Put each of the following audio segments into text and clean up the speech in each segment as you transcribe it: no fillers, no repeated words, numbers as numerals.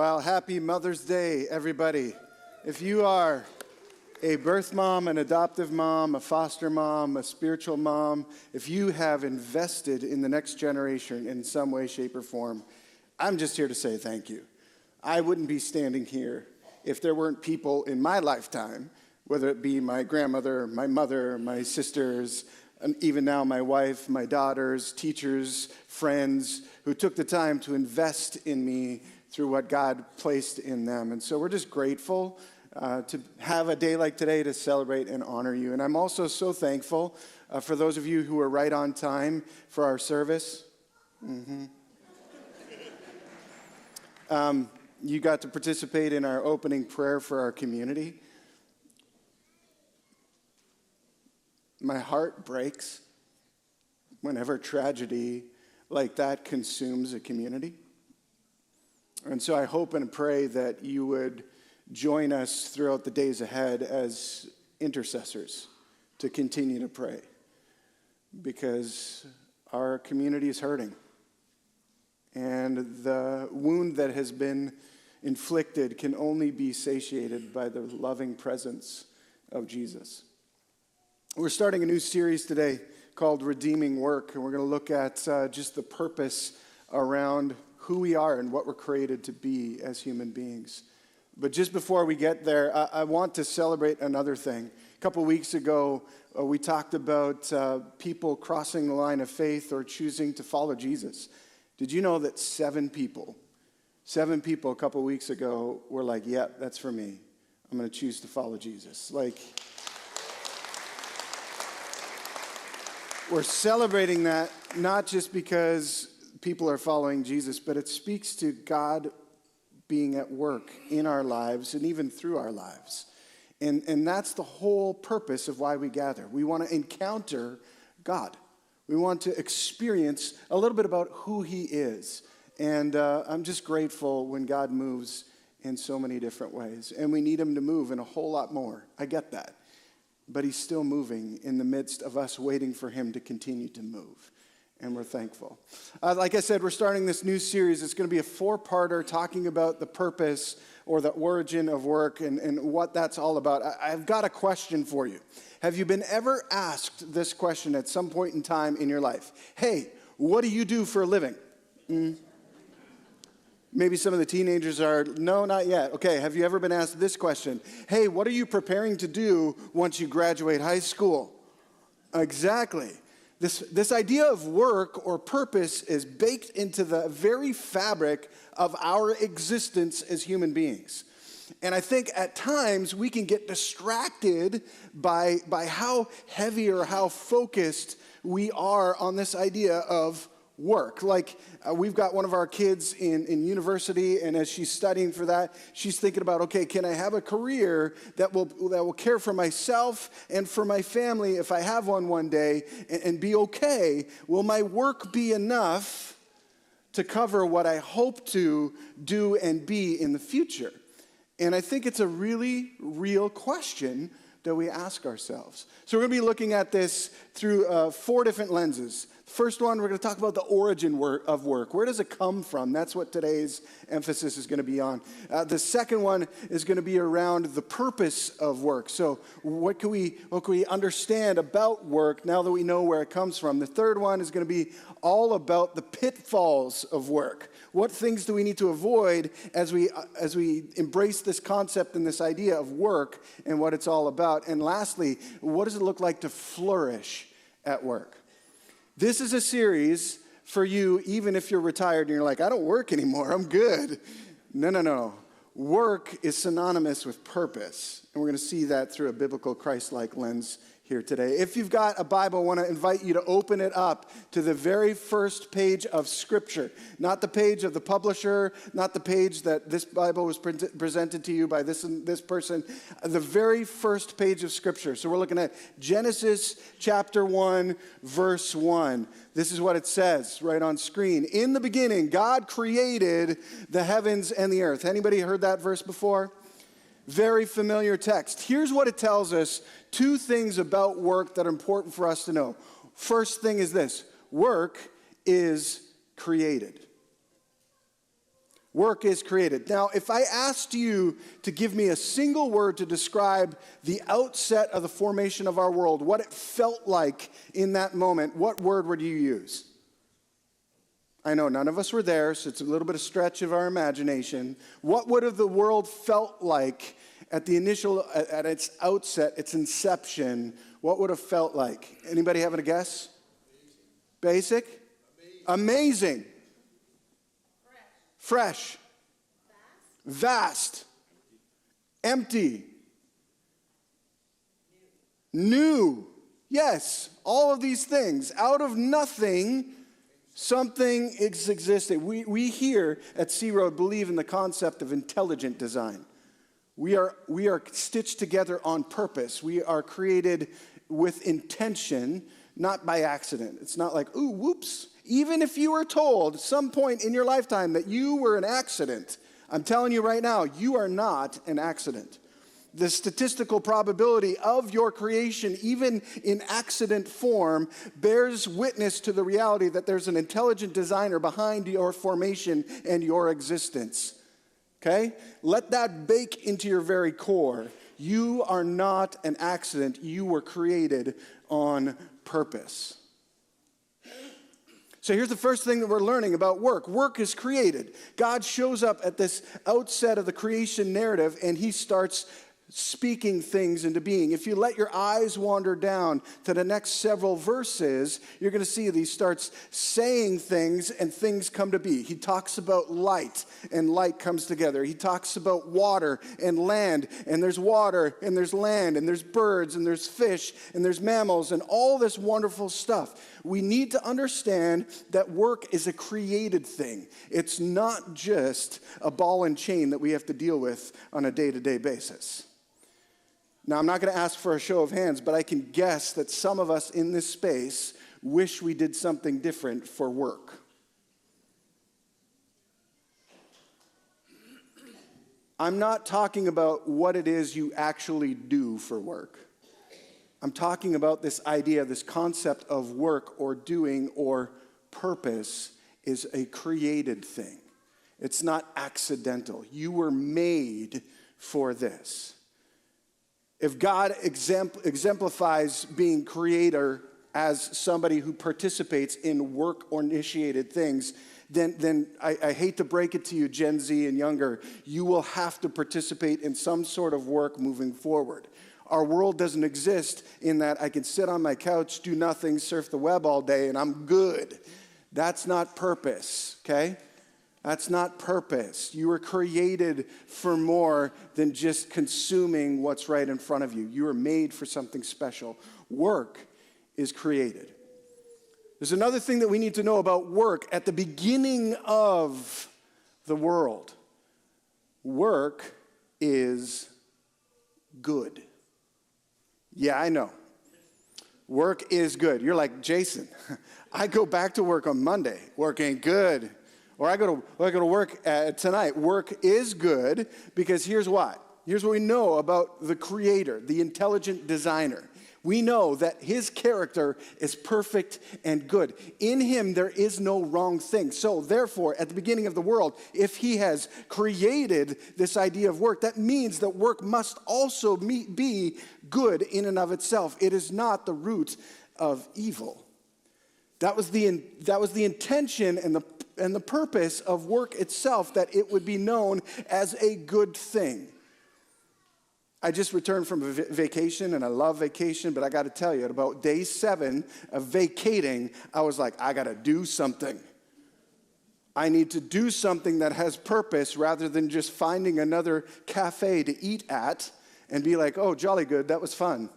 Well, happy Mother's Day, everybody. If you are a birth mom, an adoptive mom, a foster mom, a spiritual mom, if you have invested in the next generation in some way, shape, or form, I'm just here to say thank you. I wouldn't be standing here if there weren't people in my lifetime, whether it be my grandmother, my mother, my sisters, and even now my wife, my daughters, teachers, friends, who took the time to invest in me through what God placed in them. And so we're just grateful to have a day like today to celebrate and honor you. And I'm also so thankful for those of you who are right on time for our service. You got to participate in our opening prayer for our community. My heart breaks whenever tragedy like that consumes a community. And so I hope and pray that you would join us throughout the days ahead as intercessors to continue to pray, because our community is hurting. And the wound that has been inflicted can only be satiated by the loving presence of Jesus. We're starting a new series today called Redeeming Work, and we're going to look at just the purpose around who we are and what we're created to be as human beings. But just before we get there, I want to celebrate another thing. A couple weeks ago, we talked about people crossing the line of faith or choosing to follow Jesus. Did you know that 7 people a couple weeks ago were like, yep, that's for me. I'm going to choose to follow Jesus. We're celebrating that not just because people are following Jesus, but it speaks to God being at work in our lives and even through our lives. And that's the whole purpose of why we gather. We want to encounter God. We want to experience a little bit about who he is. And I'm just grateful when God moves in so many different ways. And we need him to move in a whole lot more. I get that. But he's still moving in the midst of us waiting for him to continue to move. And we're thankful. Like I said, we're starting this new series. It's going to be a 4-parter talking about the purpose or the origin of work and what that's all about. I've got a question for you. Have you been ever asked this question at some point in time in your life? Hey, what do you do for a living? Maybe some of the teenagers are, no, not yet. Okay, have you ever been asked this question? Hey, what are you preparing to do once you graduate high school? Exactly. This idea of work or purpose is baked into the very fabric of our existence as human beings. And I think at times we can get distracted by how heavy or how focused we are on this idea of work. We've got one of our kids in university, and as she's studying for that, she's thinking about, okay, can I have a career that will care for myself and for my family if I have one day and be okay? Will my work be enough to cover what I hope to do and be in the future? And I think it's a really real question that we ask ourselves. So we're going to be looking at this through 4 different lenses. First one, we're going to talk about the origin of work. Where does it come from? That's what today's emphasis is going to be on. The second one is going to be around the purpose of work. So what can we understand about work now that we know where it comes from? The third one is going to be all about the pitfalls of work. What things do we need to avoid as we embrace this concept and this idea of work and what it's all about? And lastly, what does it look like to flourish at work? This is a series for you, even if you're retired and you're like, I don't work anymore, I'm good. No. Work is synonymous with purpose. And we're going to see that through a biblical Christ-like lens here today. If you've got a Bible, I want to invite you to open it up to the very first page of Scripture. Not the page of the publisher, not the page that this Bible was presented to you by this person. The very first page of Scripture. So we're looking at Genesis chapter 1, verse 1. This is what it says right on screen. In the beginning, God created the heavens and the earth. Anybody heard that verse before? Very familiar text. Here's what it tells us. 2 things about work that are important for us to know. First thing is this. Work is created. Work is created. Now, if I asked you to give me a single word to describe the outset of the formation of our world, what it felt like in that moment, what word would you use? I know none of us were there, so it's a little bit of stretch of our imagination. What would have the world felt like at its outset, its inception? What would have felt like? Anybody having a guess? Basic? Amazing. Fresh. Vast. Empty. New. Yes, all of these things. Out of nothing, something is existing. We here at Sea Road believe in the concept of intelligent design. We are stitched together on purpose. We are created with intention, not by accident. It's not like, ooh, whoops. Even if you were told some point in your lifetime that you were an accident, I'm telling you right now, you are not an accident. The statistical probability of your creation, even in accident form, bears witness to the reality that there's an intelligent designer behind your formation and your existence. Okay? Let that bake into your very core. You are not an accident. You were created on purpose. So here's the first thing that we're learning about work. Work is created. God shows up at this outset of the creation narrative, and he starts speaking things into being. If you let your eyes wander down to the next several verses, you're going to see that he starts saying things and things come to be. He talks about light and light comes together. He talks about water and land, and there's water and there's land and there's birds and there's fish and there's mammals and all this wonderful stuff. We need to understand that work is a created thing. It's not just a ball and chain that we have to deal with on a day-to-day basis. Now, I'm not going to ask for a show of hands, but I can guess that some of us in this space wish we did something different for work. I'm not talking about what it is you actually do for work. I'm talking about this idea, this concept of work or doing or purpose is a created thing. It's not accidental. You were made for this. If God exemplifies being creator as somebody who participates in work or initiated things, then I hate to break it to you, Gen Z and younger, you will have to participate in some sort of work moving forward. Our world doesn't exist in that I can sit on my couch, do nothing, surf the web all day, and I'm good. That's not purpose, okay? That's not purpose. You were created for more than just consuming what's right in front of you. You were made for something special. Work is created. There's another thing that we need to know about work. At the beginning of the world, work is good. Yeah, I know. Work is good. You're like, Jason, I go back to work on Monday. Work ain't good. Or I go to work tonight. Work is good because here's what. Here's what we know about the creator, the intelligent designer. We know that his character is perfect and good. In him, there is no wrong thing. So therefore, at the beginning of the world, if he has created this idea of work, that means that work must also be good in and of itself. It is not the root of evil. That was the intention and the purpose of work itself, that it would be known as a good thing. I just returned from a vacation, and I love vacation, but I got to tell you, at about day 7 of vacating, I was like, I got to do something. I need to do something that has purpose rather than just finding another cafe to eat at and be like, oh, jolly good, that was fun.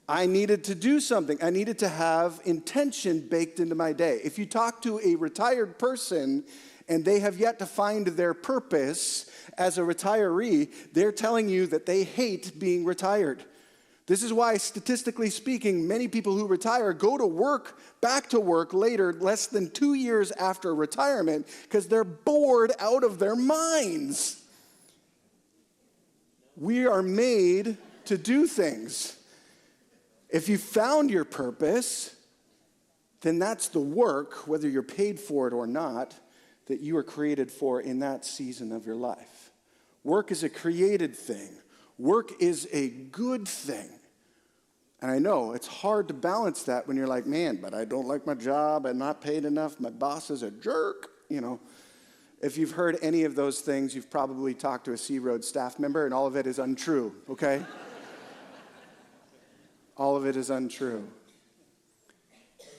I needed to do something. I needed to have intention baked into my day. If you talk to a retired person and they have yet to find their purpose as a retiree, they're telling you that they hate being retired. This is why, statistically speaking, many people who retire go to work, back to work later, less than 2 years after retirement, because they're bored out of their minds. We are made to do things. If you found your purpose, then that's the work, whether you're paid for it or not, that you are created for in that season of your life. Work is a created thing. Work is a good thing. And I know it's hard to balance that when you're like, man, but I don't like my job. I'm not paid enough. My boss is a jerk. If you've heard any of those things, you've probably talked to a Sea Road staff member, and all of it is untrue, okay? All of it is untrue.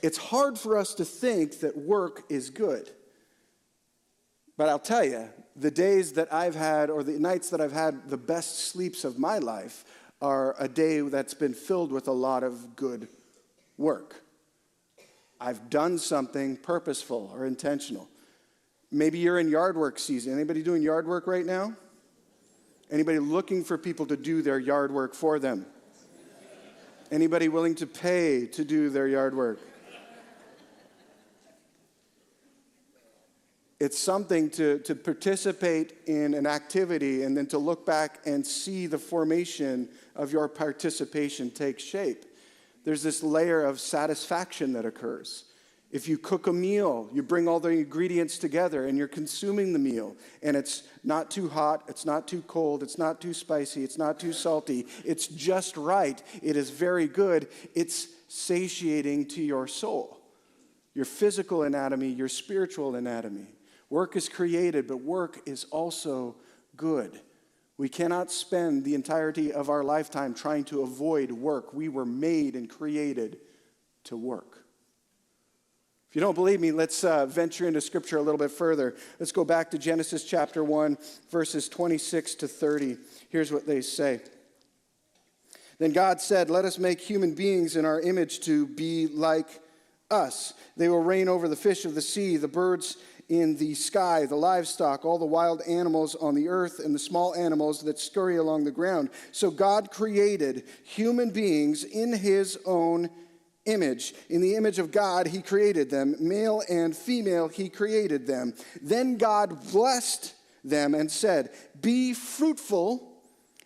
It's hard for us to think that work is good. But I'll tell you, the days that I've had, or the nights that I've had the best sleeps of my life, are a day that's been filled with a lot of good work. I've done something purposeful or intentional. Maybe you're in yard work season. Anybody doing yard work right now? Anybody looking for people to do their yard work for them? Anybody willing to pay to do their yard work? It's something to participate in an activity and then to look back and see the formation of your participation take shape. There's this layer of satisfaction that occurs. If you cook a meal, you bring all the ingredients together and you're consuming the meal, and it's not too hot, it's not too cold, it's not too spicy, it's not too salty, it's just right, it is very good, it's satiating to your soul, your physical anatomy, your spiritual anatomy. Work is created, but work is also good. We cannot spend the entirety of our lifetime trying to avoid work. We were made and created to work. If you don't believe me, let's venture into Scripture a little bit further. Let's go back to Genesis chapter 1, verses 26 to 30. Here's what they say. Then God said, "Let us make human beings in our image to be like us. They will reign over the fish of the sea, the birds in the sky, the livestock, all the wild animals on the earth, and the small animals that scurry along the ground." So God created human beings in his own image. In the image of God, he created them. Male and female, he created them. Then God blessed them and said, "Be fruitful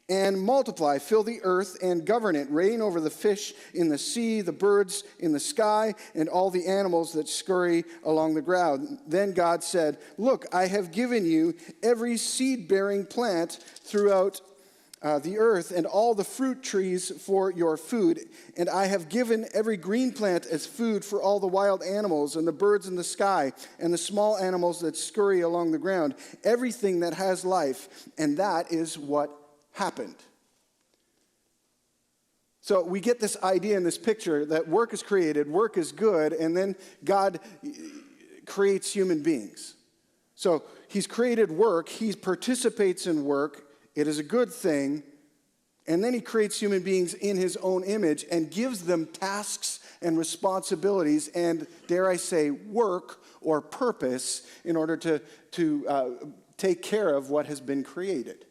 and multiply, fill the earth and govern it. Reign over the fish in the sea, the birds in the sky, and all the animals that scurry along the ground." Then God said, "Look, I have given you every seed-bearing plant throughout the earth, and all the fruit trees for your food. And I have given every green plant as food for all the wild animals and the birds in the sky and the small animals that scurry along the ground, everything that has life." And that is what happened. So we get this idea in this picture that work is created, work is good, and then God creates human beings. So he's created work, he participates in work, it is a good thing, and then he creates human beings in his own image and gives them tasks and responsibilities and, dare I say, work or purpose in order to take care of what has been created.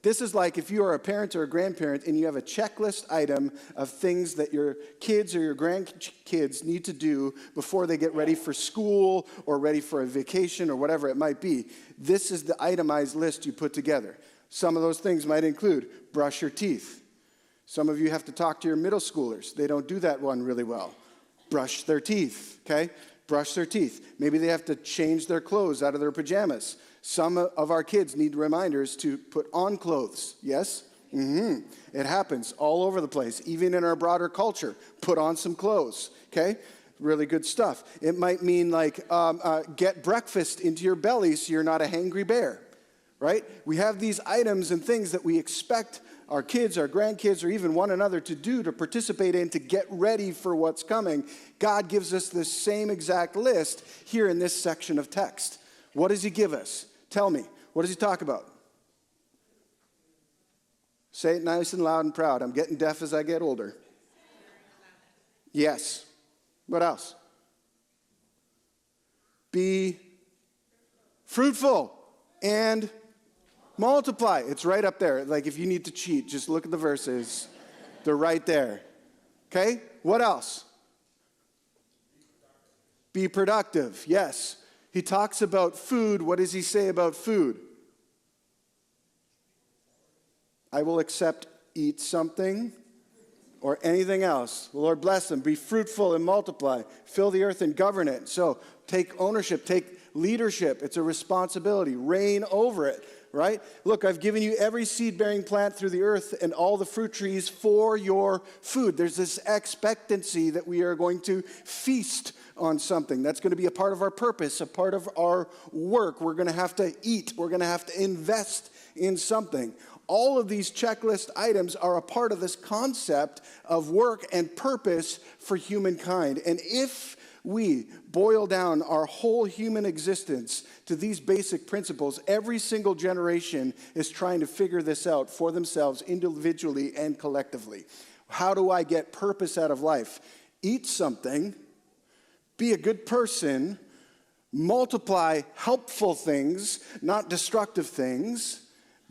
This is like if you are a parent or a grandparent and you have a checklist item of things that your kids or your grandkids need to do before they get ready for school or ready for a vacation or whatever it might be. This is the itemized list you put together. Some of those things might include brush your teeth. Some of you have to talk to your middle schoolers. They don't do that one really well. Brush their teeth, okay? Brush their teeth. Maybe they have to change their clothes out of their pajamas. Some of our kids need reminders to put on clothes. Yes? It happens all over the place, even in our broader culture. Put on some clothes, okay? Really good stuff. It might mean like get breakfast into your belly so you're not a hangry bear, right? We have these items and things that we expect our kids, our grandkids, or even one another to do, to participate in, to get ready for what's coming. God gives us this same exact list here in this section of text. What does he give us? Tell me, what does he talk about? Say it nice and loud and proud. I'm getting deaf as I get older. Yes. What else? Be fruitful and multiply. It's right up there. Like if you need to cheat, just look at the verses. They're right there. Okay? What else? Be productive. Yes. He talks about food. What does he say about food? I will accept eat something. or anything else. The Lord bless them. Be fruitful and multiply. Fill the earth and govern it. So take ownership, take leadership. It's a responsibility. Reign over it, right? Look, I've given you every seed-bearing plant through the earth and all the fruit trees for your food. There's this expectancy that we are going to feast on something. That's going to be a part of our purpose, a part of our work. We're going to have to eat. We're going to have to invest in something. All of these checklist items are a part of this concept of work and purpose for humankind. And if we boil down our whole human existence to these basic principles, every single generation is trying to figure this out for themselves individually and collectively. How do I get purpose out of life? Eat something, be a good person, multiply helpful things, not destructive things.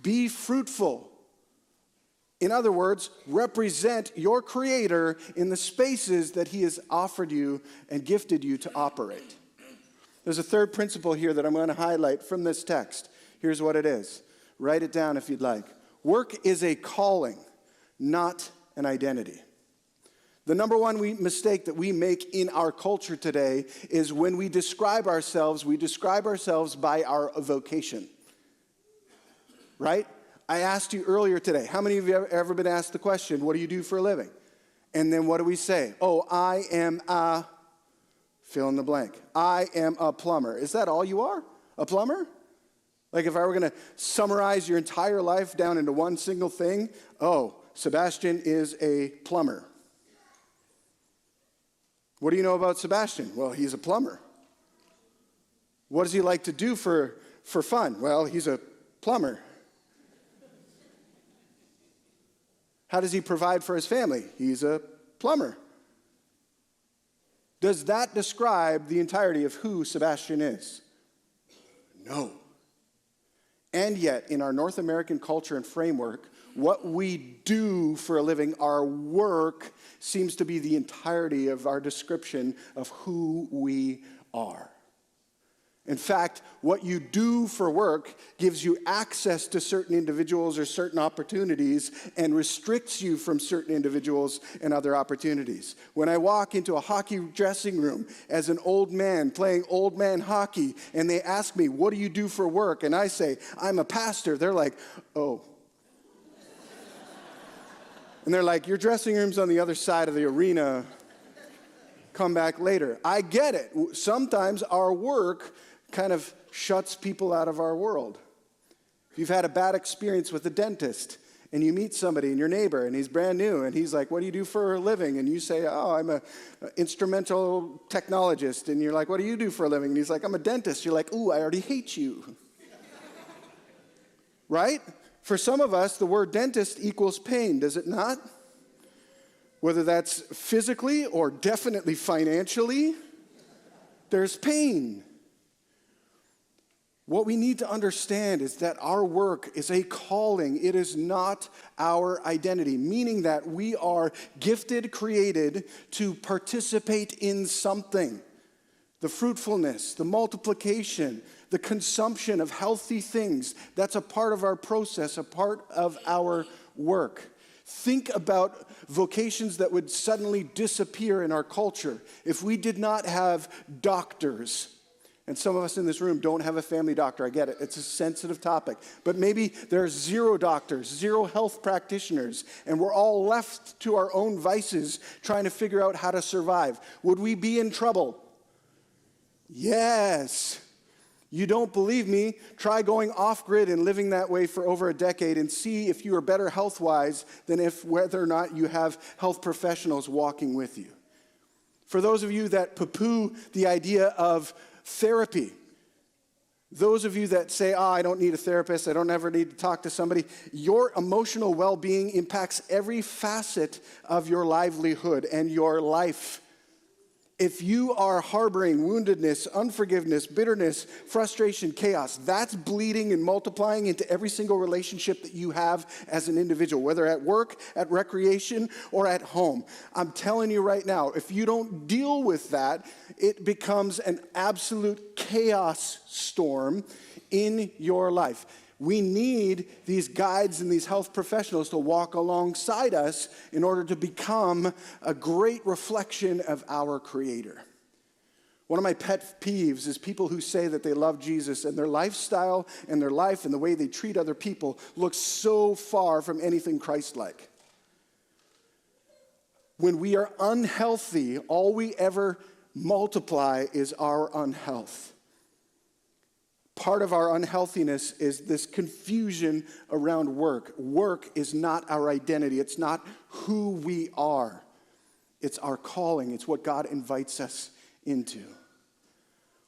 Be fruitful. In other words, represent your Creator in the spaces that He has offered you and gifted you to operate. There's a third principle here that I'm going to highlight from this text. Here's what it is. Write it down if you'd like. Work is a calling, not an identity. The number one mistake that we make in our culture today is when we describe ourselves by our vocation. Right? I asked you earlier today, how many of you have ever been asked the question, what do you do for a living? And then what do we say? Oh, I am a, fill in the blank. I am a plumber. Is that all you are? A plumber? Like if I were going to summarize your entire life down into one single thing, oh, Sebastian is a plumber. What do you know about Sebastian? Well, he's a plumber. What does he like to do for fun? Well, he's a plumber. How does he provide for his family? He's a plumber. Does that describe the entirety of who Sebastian is? No. And yet, in our North American culture and framework, what we do for a living, our work, seems to be the entirety of our description of who we are. In fact, what you do for work gives you access to certain individuals or certain opportunities and restricts you from certain individuals and other opportunities. When I walk into a hockey dressing room as an old man playing old man hockey and they ask me, what do you do for work? And I say, I'm a pastor. They're like, oh. And they're like, your dressing room's on the other side of the arena. Come back later. I get it. Sometimes our work kind of shuts people out of our world. If you've had a bad experience with a dentist and you meet somebody and your neighbor and he's brand new and he's like, what do you do for a living? And you say, oh, I'm an instrumental technologist. And you're like, what do you do for a living? And he's like, I'm a dentist. You're like, ooh, I already hate you. Right? For some of us, the word dentist equals pain, does it not? Whether that's physically or definitely financially, there's pain. What we need to understand is that our work is a calling. It is not our identity, meaning that we are gifted, created to participate in something. The fruitfulness, the multiplication, the consumption of healthy things, that's a part of our process, a part of our work. Think about vocations that would suddenly disappear in our culture if we did not have doctors. And some of us in this room don't have a family doctor. I get it. It's a sensitive topic. But maybe there's 0 doctors, 0 health practitioners, and we're all left to our own vices trying to figure out how to survive. Would we be in trouble? Yes. You don't believe me? Try going off-grid and living that way for over a decade and see if you are better health-wise than whether or not you have health professionals walking with you. For those of you that poo-poo the idea of therapy, those of you that say, I don't need a therapist, I don't ever need to talk to somebody, your emotional well-being impacts every facet of your livelihood and your life. If you are harboring woundedness, unforgiveness, bitterness, frustration, chaos, that's bleeding and multiplying into every single relationship that you have as an individual, whether at work, at recreation, or at home. I'm telling you right now, if you don't deal with that, it becomes an absolute chaos storm in your life. We need these guides and these health professionals to walk alongside us in order to become a great reflection of our Creator. One of my pet peeves is people who say that they love Jesus and their lifestyle and their life and the way they treat other people looks so far from anything Christ-like. When we are unhealthy, all we ever multiply is our unhealth. Part of our unhealthiness is this confusion around work. Work is not our identity. It's not who we are. It's our calling. It's what God invites us into.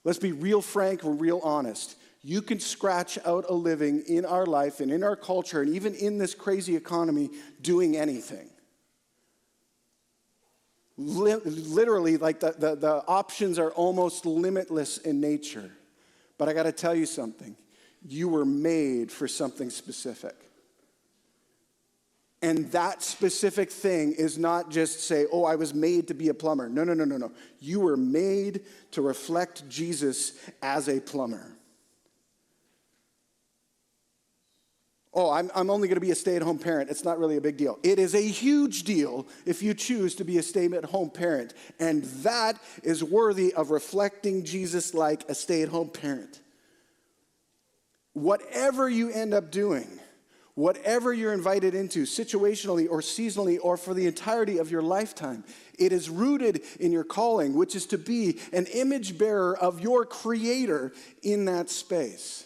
Let's be real frank and real honest. You can scratch out a living in our life and in our culture and even in this crazy economy doing anything. Literally, like the options are almost limitless in nature. But I got to tell you something. You were made for something specific. And that specific thing is not just say, oh, I was made to be a plumber. No. You were made to reflect Jesus as a plumber. Oh, I'm only going to be a stay-at-home parent. It's not really a big deal. It is a huge deal if you choose to be a stay-at-home parent. And that is worthy of reflecting Jesus like a stay-at-home parent. Whatever you end up doing, whatever you're invited into, situationally or seasonally or for the entirety of your lifetime, it is rooted in your calling, which is to be an image bearer of your Creator in that space.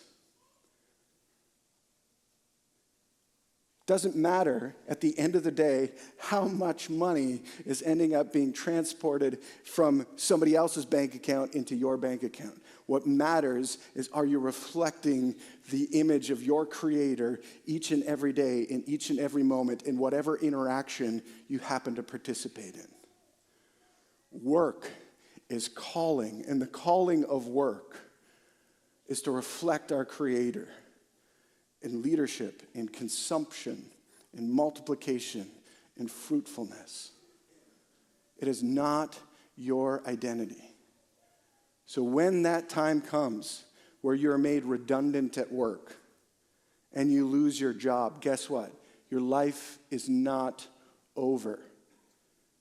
Doesn't matter at the end of the day how much money is ending up being transported from somebody else's bank account into your bank account. What matters is, are you reflecting the image of your Creator each and every day, in each and every moment, in whatever interaction you happen to participate in? Work is calling, and the calling of work is to reflect our Creator in leadership, in consumption, in multiplication, in fruitfulness. It is not your identity. So when that time comes where you're made redundant at work and you lose your job, guess what? Your life is not over.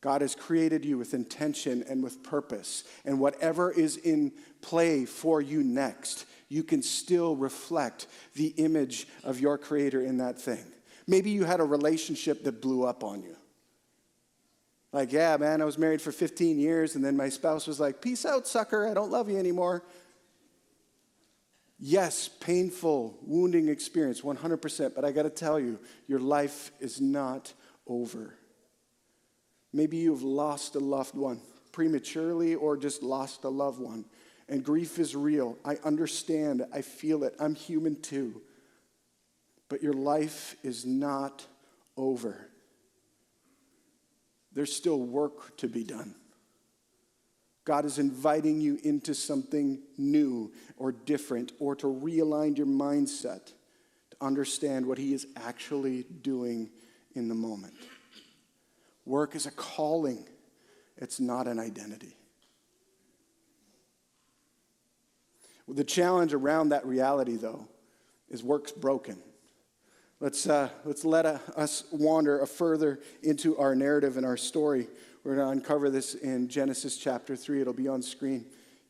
God has created you with intention and with purpose. And whatever is in play for you next, you can still reflect the image of your Creator in that thing. Maybe you had a relationship that blew up on you. Like, yeah, man, I was married for 15 years, and then my spouse was like, peace out, sucker, I don't love you anymore. Yes, painful, wounding experience, 100%, but I got to tell you, your life is not over. Maybe you've lost a loved one prematurely or just lost a loved one. And grief is real. I understand. I feel it. I'm human too. But your life is not over. There's still work to be done. God is inviting you into something new or different, or to realign your mindset to understand what He is actually doing in the moment. Work is a calling. It's not an identity. The challenge around that reality, though, is work's broken. Let's let us wander further into our narrative and our story. We're going to uncover this in Genesis chapter 3. It'll be on screen.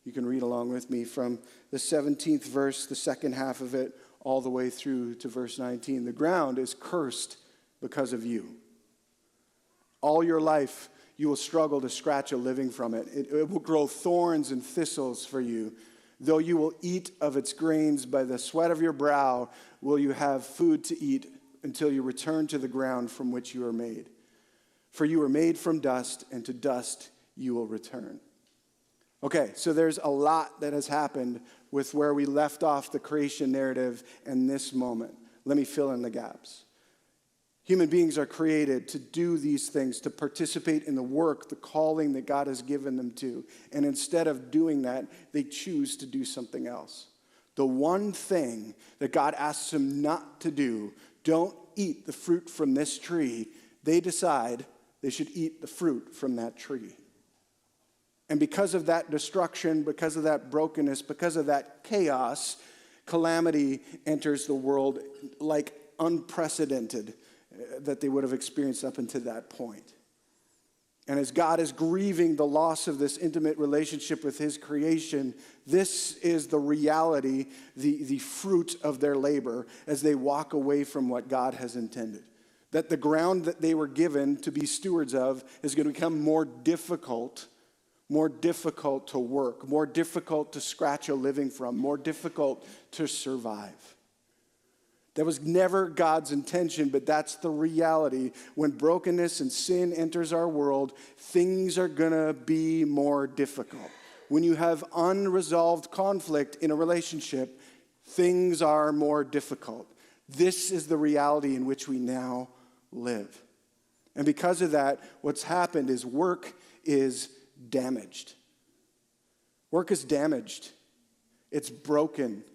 You can read along with me from the 17th verse, the second half of it, all the way through to verse 19. The ground is cursed because of you. All your life, you will struggle to scratch a living from it. It will grow thorns and thistles for you. Though you will eat of its grains by the sweat of your brow, will you have food to eat until you return to the ground from which you are made. For you were made from dust, and to dust you will return. Okay, so there's a lot that has happened with where we left off the creation narrative and this moment. Let me fill in the gaps. Human beings are created to do these things, to participate in the work, the calling that God has given them to. And instead of doing that, they choose to do something else. The one thing that God asks them not to do, don't eat the fruit from this tree, they decide they should eat the fruit from that tree. And because of that destruction, because of that brokenness, because of that chaos, calamity enters the world like unprecedented that they would have experienced up until that point. And as God is grieving the loss of this intimate relationship with his creation, this is the reality, the fruit of their labor as they walk away from what God has intended. That the ground that they were given to be stewards of is going to become more difficult to work, more difficult to scratch a living from, more difficult to survive. That was never God's intention, but that's the reality. When brokenness and sin enters our world, things are going to be more difficult. When you have unresolved conflict in a relationship, things are more difficult. This is the reality in which we now live. And because of that, what's happened is work is damaged. Work is damaged. It's broken.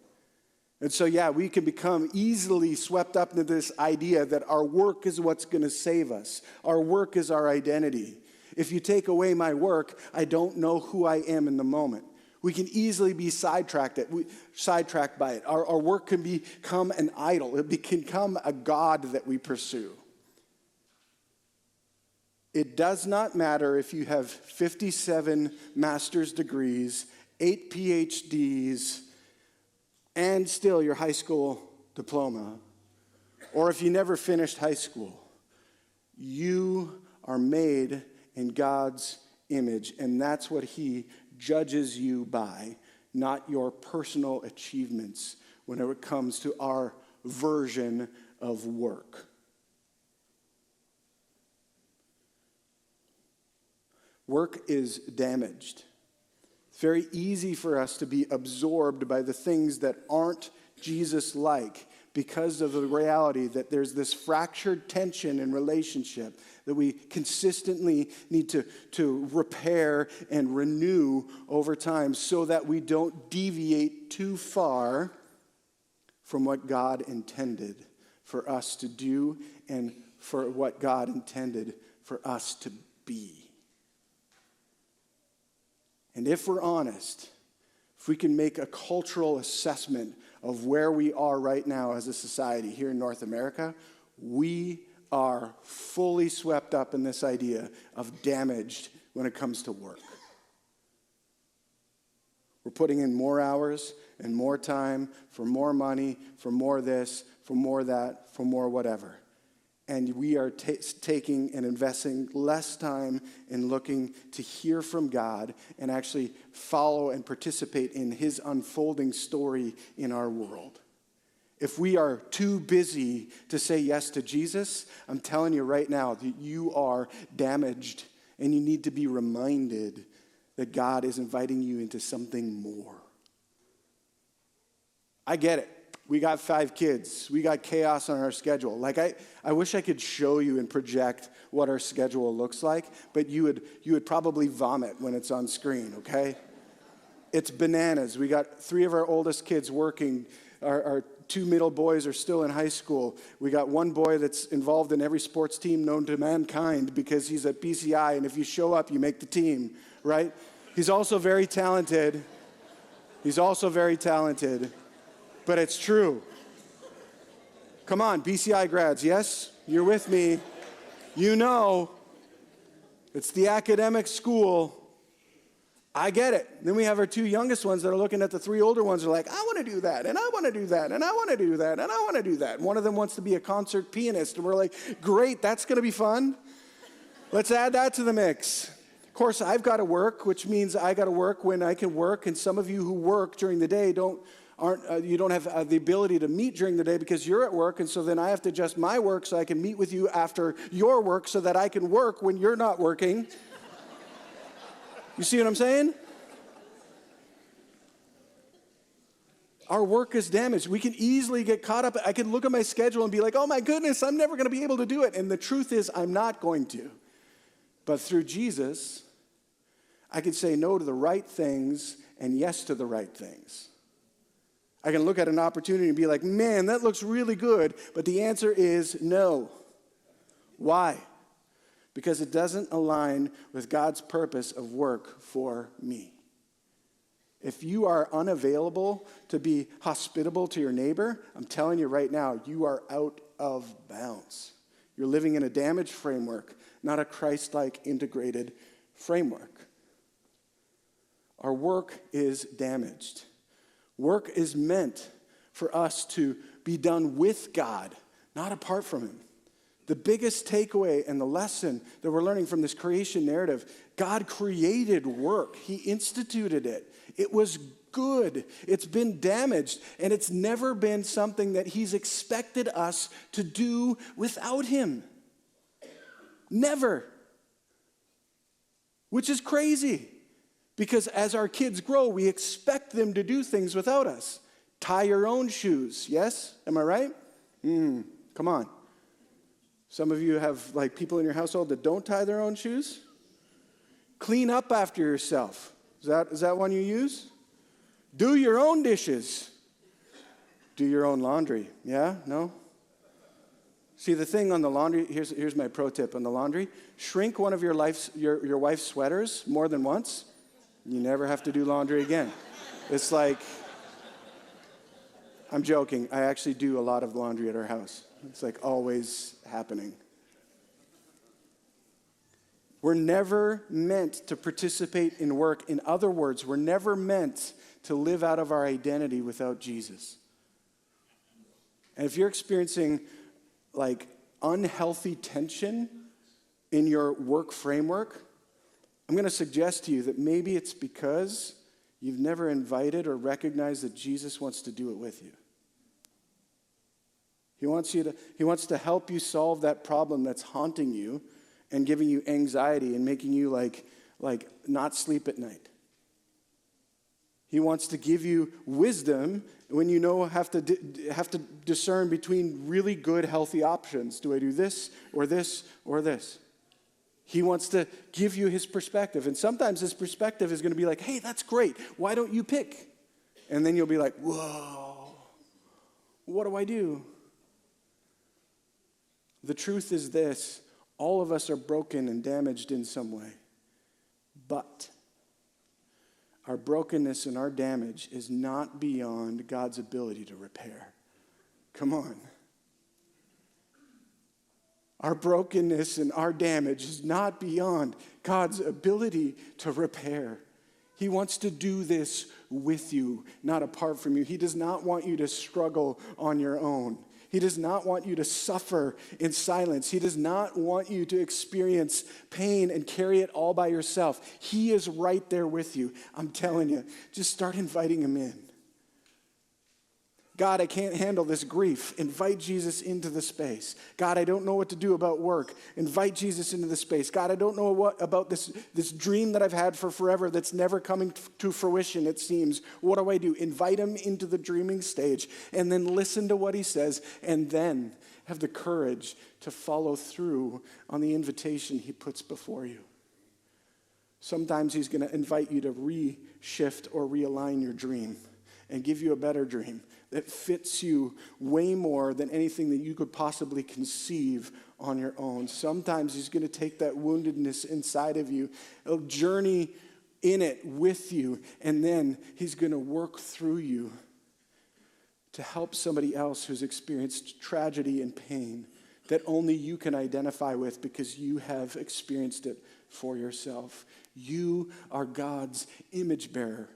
And so, we can become easily swept up into this idea that our work is what's going to save us. Our work is our identity. If you take away my work, I don't know who I am in the moment. We can easily be sidetracked by it. Our work can become an idol. It can become a god that we pursue. It does not matter if you have 57 master's degrees, 8 PhDs, and still your high school diploma, or if you never finished high school. You are made in God's image, and that's what he judges you by, not your personal achievements when it comes to our version of work. Work is damaged. It's very easy for us to be absorbed by the things that aren't Jesus-like because of the reality that there's this fractured tension in relationship that we consistently need to repair and renew over time so that we don't deviate too far from what God intended for us to do and for what God intended for us to be. And if we're honest, if we can make a cultural assessment of where we are right now as a society here in North America, we are fully swept up in this idea of damaged when it comes to work. We're putting in more hours and more time for more money, for more this, for more that, for more whatever. And we are taking and investing less time in looking to hear from God and actually follow and participate in his unfolding story in our world. If we are too busy to say yes to Jesus, I'm telling you right now that you are damaged and you need to be reminded that God is inviting you into something more. I get it. We got 5 kids. We got chaos on our schedule. I wish I could show you and project what our schedule looks like, but you would probably vomit when it's on screen, okay? It's bananas. We got 3 of our oldest kids working. Our 2 middle boys are still in high school. We got 1 boy that's involved in every sports team known to mankind because he's at PCI, and if you show up, you make the team, right? He's also very talented. But it's true. Come on, BCI grads, yes? You're with me. You know, it's the academic school. I get it. Then we have our 2 youngest ones that are looking at the 3 older ones. They're like, I want to do that, and I want to do that, and I want to do that, and I want to do that. One of them wants to be a concert pianist, and we're like, great, that's going to be fun. Let's add that to the mix. Of course, I've got to work, which means I got to work when I can work, and some of you who work during the day you don't have the ability to meet during the day because you're at work, and so then I have to adjust my work so I can meet with you after your work so that I can work when you're not working. You see what I'm saying? Our work is damaged. We can easily get caught up. I can look at my schedule and be like, oh my goodness, I'm never going to be able to do it. And the truth is, I'm not going to. But through Jesus, I can say no to the right things and yes to the right things. I can look at an opportunity and be like, man, that looks really good. But the answer is no. Why? Because it doesn't align with God's purpose of work for me. If you are unavailable to be hospitable to your neighbor, I'm telling you right now, you are out of bounds. You're living in a damaged framework, not a Christ-like integrated framework. Our work is damaged. Work is meant for us to be done with God, not apart from him. The biggest takeaway and the lesson that we're learning from this creation narrative, God created work. He instituted it. It was good. It's been damaged, and it's never been something that he's expected us to do without him. Never. Which is crazy, because as our kids grow, we expect them to do things without us. Tie your own shoes, yes? Am I right? Come on. Some of you have people in your household that don't tie their own shoes. Clean up after yourself. Is that one you use? Do your own dishes. Do your own laundry. Yeah? No? See, the thing on the laundry, here's my pro tip on the laundry. Shrink one of your wife's sweaters more than once. You never have to do laundry again. It's like, I'm joking. I actually do a lot of laundry at our house. It's always happening. We're never meant to participate in work. In other words, we're never meant to live out of our identity without Jesus. And if you're experiencing unhealthy tension in your work framework, I'm going to suggest to you that maybe it's because you've never invited or recognized that Jesus wants to do it with you. He wants to help you solve that problem that's haunting you and giving you anxiety and making you not sleep at night. He wants to give you wisdom when you have to discern between really good, healthy options. Do I do this or this or this? He wants to give you his perspective. And sometimes his perspective is going to be like, hey, that's great. Why don't you pick? And then you'll be like, whoa, what do I do? The truth is this: all of us are broken and damaged in some way. But our brokenness and our damage is not beyond God's ability to repair. Come on. Our brokenness and our damage is not beyond God's ability to repair. He wants to do this with you, not apart from you. He does not want you to struggle on your own. He does not want you to suffer in silence. He does not want you to experience pain and carry it all by yourself. He is right there with you. I'm telling you, just start inviting him in. God, I can't handle this grief. Invite Jesus into the space. God, I don't know what to do about work. Invite Jesus into the space. God, I don't know what about this dream that I've had for forever that's never coming to fruition, it seems. What do I do? Invite him into the dreaming stage and then listen to what he says and then have the courage to follow through on the invitation he puts before you. Sometimes he's going to invite you to reshift or realign your dream and give you a better dream that fits you way more than anything that you could possibly conceive on your own. Sometimes he's going to take that woundedness inside of you, he'll journey in it with you, and then he's going to work through you to help somebody else who's experienced tragedy and pain that only you can identify with because you have experienced it for yourself. You are God's image bearer.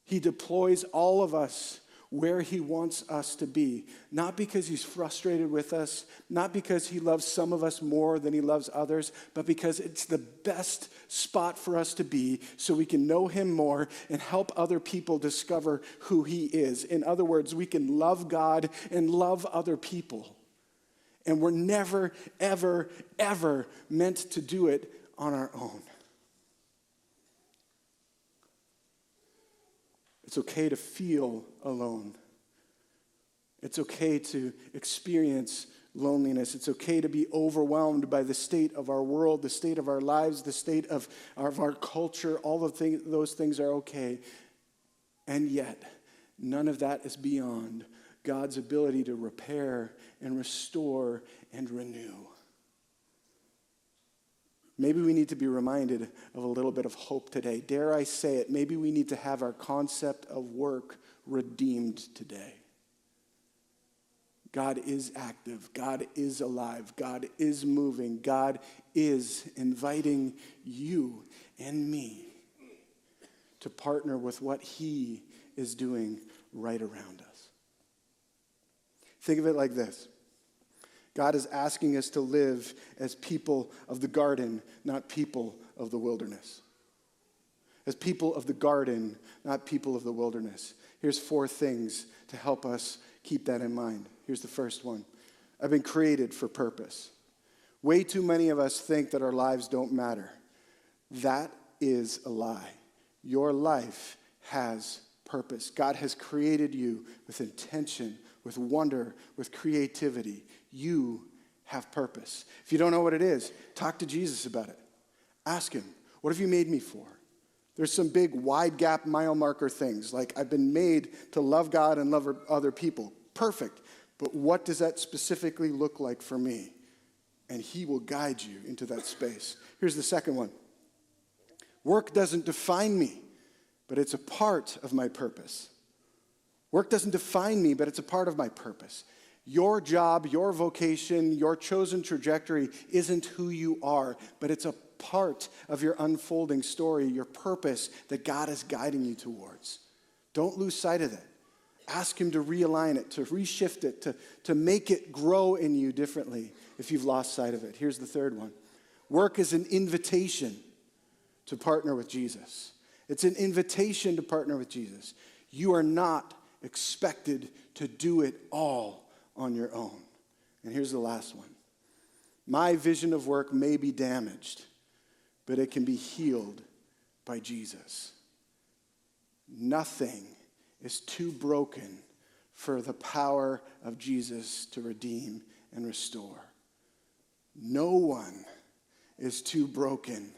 He deploys all of us where he wants us to be, not because he's frustrated with us, not because he loves some of us more than he loves others, but because it's the best spot for us to be so we can know him more and help other people discover who he is. In other words, we can love God and love other people. And we're never, ever, ever meant to do it on our own. It's okay to feel alone. It's okay to experience loneliness. It's okay to be overwhelmed by the state of our world, the state of our lives, the state of our culture. All of those things are okay. And yet, none of that is beyond God's ability to repair and restore and renew. Maybe we need to be reminded of a little bit of hope today. Dare I say it, maybe we need to have our concept of work redeemed today. God is active. God is alive. God is moving. God is inviting you and me to partner with what he is doing right around us. Think of it like this. God is asking us to live as people of the garden, not people of the wilderness. As people of the garden, not people of the wilderness. Here's 4 things to help us keep that in mind. Here's the first one. I've been created for purpose. Way too many of us think that our lives don't matter. That is a lie. Your life has purpose. God has created you with intention, with wonder, with creativity. You have purpose. If you don't know what it is, talk to Jesus about it. Ask him, what have you made me for? There's some big wide gap mile marker things, like I've been made to love God and love other people. Perfect. But what does that specifically look like for me? And he will guide you into that space. Here's the second one. Work doesn't define me, but it's a part of my purpose. Work doesn't define me, but it's a part of my purpose. Your job, your vocation, your chosen trajectory isn't who you are, but it's a part of your unfolding story, your purpose that God is guiding you towards. Don't lose sight of it. Ask him to realign it, to reshift it, to make it grow in you differently if you've lost sight of it. Here's the third one. Work is an invitation to partner with Jesus. It's an invitation to partner with Jesus. You are not expected to do it all on your own. And here's the last one. My vision of work may be damaged, but it can be healed by Jesus. Nothing is too broken for the power of Jesus to redeem and restore. No one is too broken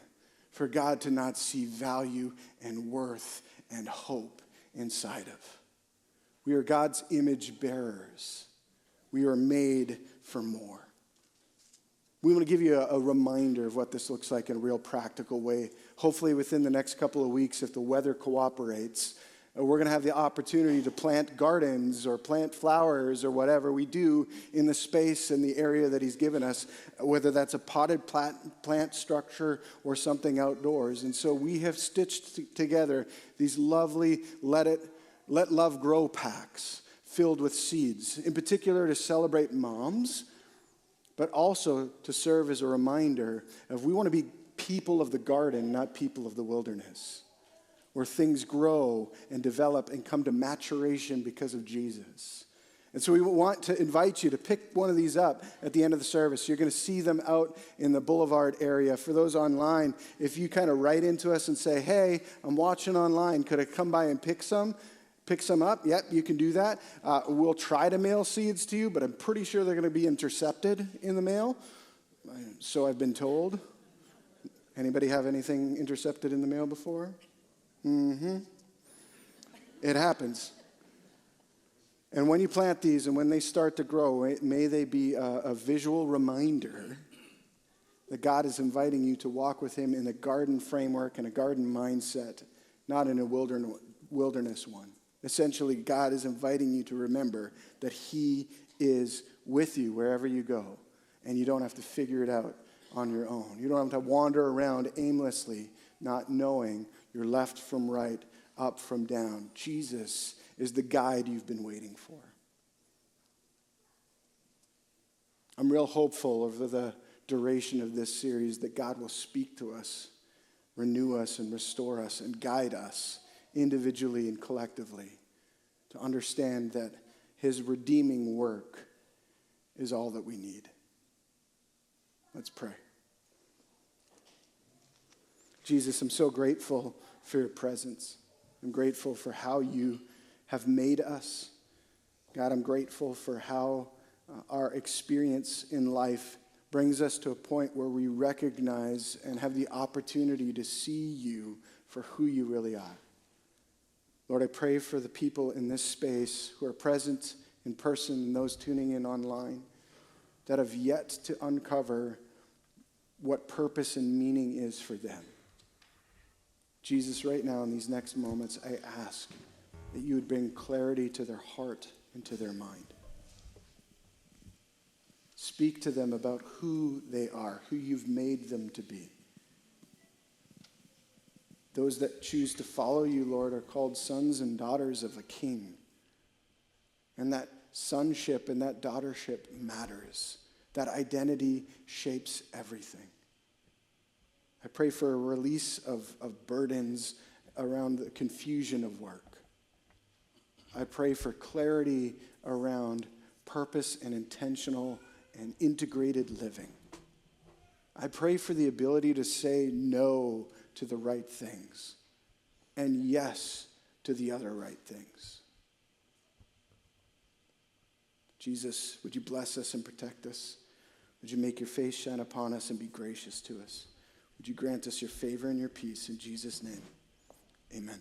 for God to not see value and worth and hope inside of. We are God's image bearers. We are made for more. We want to give you a reminder of what this looks like in a real practical way. Hopefully within the next couple of weeks, if the weather cooperates, we're going to have the opportunity to plant gardens or plant flowers or whatever we do in the space and the area that he's given us, whether that's a potted plant structure or something outdoors. And so we have stitched together these lovely let love grow packs filled with seeds, in particular to celebrate moms, but also to serve as a reminder of we want to be people of the garden, not people of the wilderness, where things grow and develop and come to maturation because of Jesus. And so we want to invite you to pick one of these up at the end of the service. You're going to see them out in the boulevard area. For those online, if you kind of write into us and say, hey, I'm watching online, could I come by and pick some up? Yep, you can do that. We'll try to mail seeds to you, but I'm pretty sure they're going to be intercepted in the mail. So I've been told. Anybody have anything intercepted in the mail before? It happens. And when you plant these and when they start to grow, may they be a visual reminder that God is inviting you to walk with him in a garden framework and a garden mindset, not in a wilderness one. Essentially, God is inviting you to remember that he is with you wherever you go, and you don't have to figure it out on your own. You don't have to wander around aimlessly, not knowing your left from right, up from down. Jesus is the guide you've been waiting for. I'm real hopeful over the duration of this series that God will speak to us, renew us, and restore us, and guide us individually and collectively to understand that his redeeming work is all that we need. Let's pray. Jesus, I'm so grateful for your presence. I'm grateful for how you have made us. God, I'm grateful for how our experience in life brings us to a point where we recognize and have the opportunity to see you for who you really are. Lord, I pray for the people in this space who are present in person and those tuning in online that have yet to uncover what purpose and meaning is for them. Jesus, right now in these next moments, I ask that you would bring clarity to their heart and to their mind. Speak to them about who they are, who you've made them to be. Those that choose to follow you, Lord, are called sons and daughters of a king. And that sonship and that daughtership matters. That identity shapes everything. I pray for a release of burdens around the confusion of work. I pray for clarity around purpose and intentional and integrated living. I pray for the ability to say no to the right things and yes to the other right things. Jesus, would you bless us and protect us? Would you make your face shine upon us and be gracious to us? Would you grant us your favor and your peace in Jesus' name? Amen.